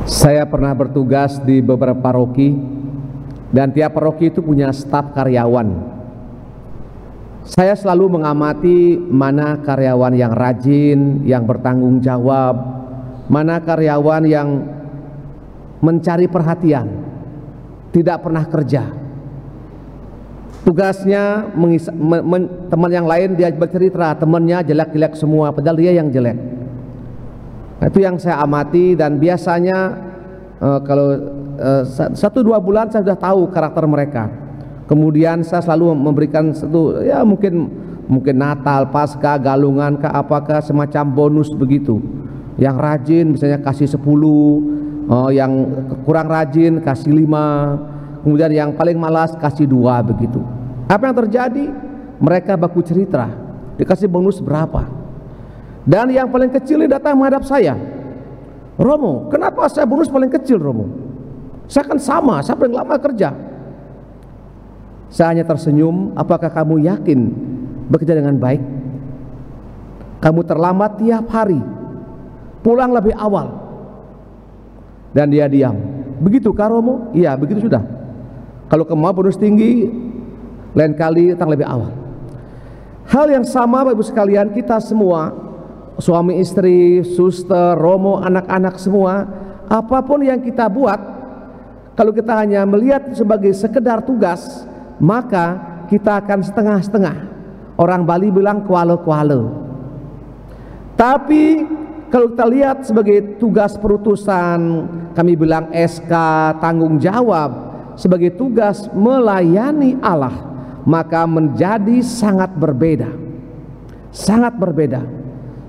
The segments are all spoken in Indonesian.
Saya pernah bertugas di beberapa paroki, dan tiap paroki itu punya staf karyawan. Saya selalu mengamati mana karyawan yang rajin, yang bertanggung jawab, mana karyawan yang mencari perhatian, tidak pernah kerja. Tugasnya teman yang lain dia bercerita, temannya jelek-jelek semua, padahal dia yang jelek. Itu yang saya amati, dan biasanya kalau 1-2 bulan saya sudah tahu karakter mereka. Kemudian saya selalu memberikan satu, ya mungkin Natal, Paskah, Galungan, apakah semacam bonus begitu. Yang rajin misalnya kasih 10, yang kurang rajin kasih 5, kemudian yang paling malas kasih 2 begitu. Apa yang terjadi? Mereka baku cerita, dikasih bonus berapa. Dan yang paling kecil ini datang menghadap saya, Romo, kenapa saya bonus paling kecil, Romo? Saya kan sama, saya paling lama kerja. Saya hanya tersenyum. Apakah kamu yakin bekerja dengan baik? Kamu terlambat tiap hari, pulang lebih awal. Dan dia diam. Begitu kah, Romo? Iya, begitu sudah. Kalau kamu mau bonus tinggi, lain kali datang lebih awal. Hal yang sama Bapak Ibu sekalian, kita semua, suami istri, suster, Romo, anak-anak semua, apapun yang kita buat, kalau kita hanya melihat sebagai sekedar tugas, maka kita akan setengah-setengah. Orang Bali bilang kualo-kualo. Tapi kalau kita lihat sebagai tugas perutusan, kami bilang SK, tanggung jawab, sebagai tugas melayani Allah, maka menjadi sangat berbeda. Sangat berbeda.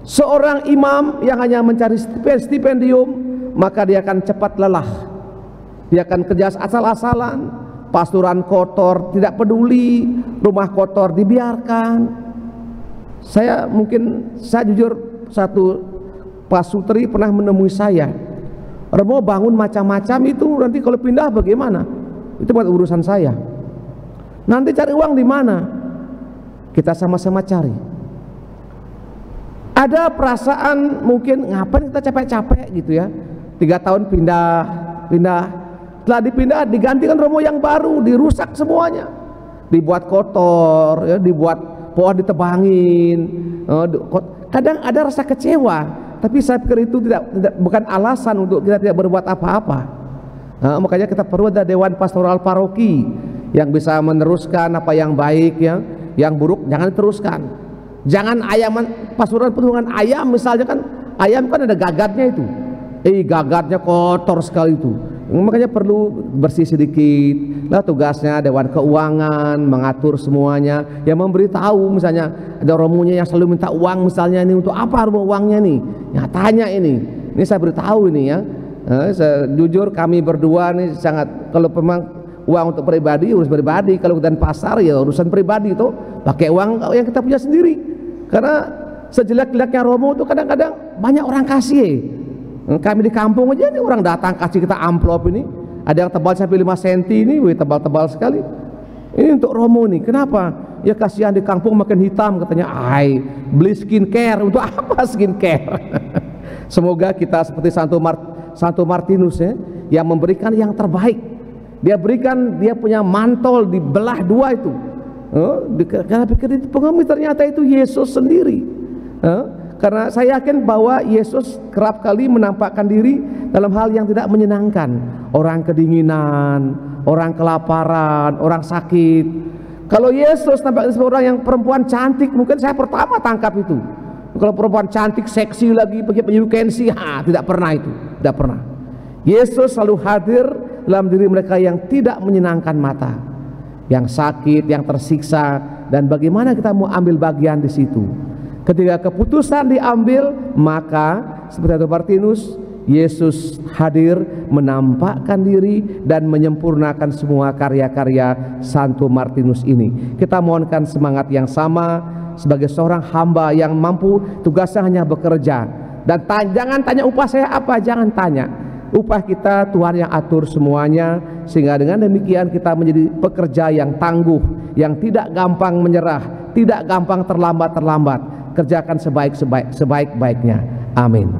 Seorang imam yang hanya mencari stipendium, maka dia akan cepat lelah. Dia akan kerja asal-asalan, pastoran kotor, tidak peduli, rumah kotor dibiarkan. Saya jujur, satu pasutri pernah menemui saya, Romo bangun macam-macam itu, nanti kalau pindah bagaimana? Itu bukan urusan saya. Nanti cari uang di mana? Kita sama-sama cari. Ada perasaan mungkin ngapain kita capek-capek gitu ya, 3 tahun pindah. Setelah dipindah digantikan Romo yang baru, dirusak semuanya, dibuat kotor ya, dibuat pohon ditebangin. Kadang ada rasa kecewa, tapi saya pikir itu bukan alasan untuk kita tidak berbuat apa-apa. Makanya kita perlu ada dewan pastoral paroki yang bisa meneruskan apa yang baik ya, yang buruk jangan diteruskan. Jangan pastoral penuh dengan ayam misalnya, kan ayam kan ada gagatnya itu, gagatnya kotor sekali itu. Makanya perlu bersih sedikit. Lah tugasnya dewan keuangan mengatur semuanya, yang memberitahu misalnya ada romonya yang selalu minta uang misalnya, ini untuk apa romo uangnya nih? Ya tanya ini saya beritahu ini ya. Jujur kami berdua nih sangat, kalau memang uang untuk pribadi urus pribadi, kalau dan pasar ya urusan pribadi itu, pakai uang yang kita punya sendiri. Karena sejelek-jeleknya romo itu kadang-kadang banyak orang kasih. Kami di kampung aja nih, orang datang kasih kita amplop ini, ada yang tebal sampai 5 cm ini, tebal-tebal sekali. Ini untuk Romo nih. Kenapa? Ya kasihan di kampung makin hitam katanya. Beli skincare. Untuk apa skincare? Semoga kita seperti Santo Martinus ya, yang memberikan yang terbaik. Dia berikan, dia punya mantol dibelah 2 itu. Karena pikir itu pengemis, ternyata itu Yesus sendiri. Karena saya yakin bahwa Yesus kerap kali menampakkan diri dalam hal yang tidak menyenangkan. Orang kedinginan, orang kelaparan, orang sakit. Kalau Yesus tampaknya sebagai orang yang perempuan cantik, mungkin saya pertama tangkap itu. Kalau perempuan cantik, seksi lagi, pakai baju kensi, tidak pernah itu, tidak pernah. Yesus selalu hadir dalam diri mereka yang tidak menyenangkan mata, yang sakit, yang tersiksa, dan bagaimana kita mau ambil bagian di situ. Ketika keputusan diambil, maka seperti Santo Martinus, Yesus hadir menampakkan diri dan menyempurnakan semua karya-karya Santo Martinus ini. Kita mohonkan semangat yang sama sebagai seorang hamba yang mampu tugasnya hanya bekerja. Dan jangan tanya upah saya apa, jangan tanya. Upah kita Tuhan yang atur semuanya, sehingga dengan demikian kita menjadi pekerja yang tangguh, yang tidak gampang menyerah, tidak gampang terlambat. Kerjakan sebaik-baiknya. Amin.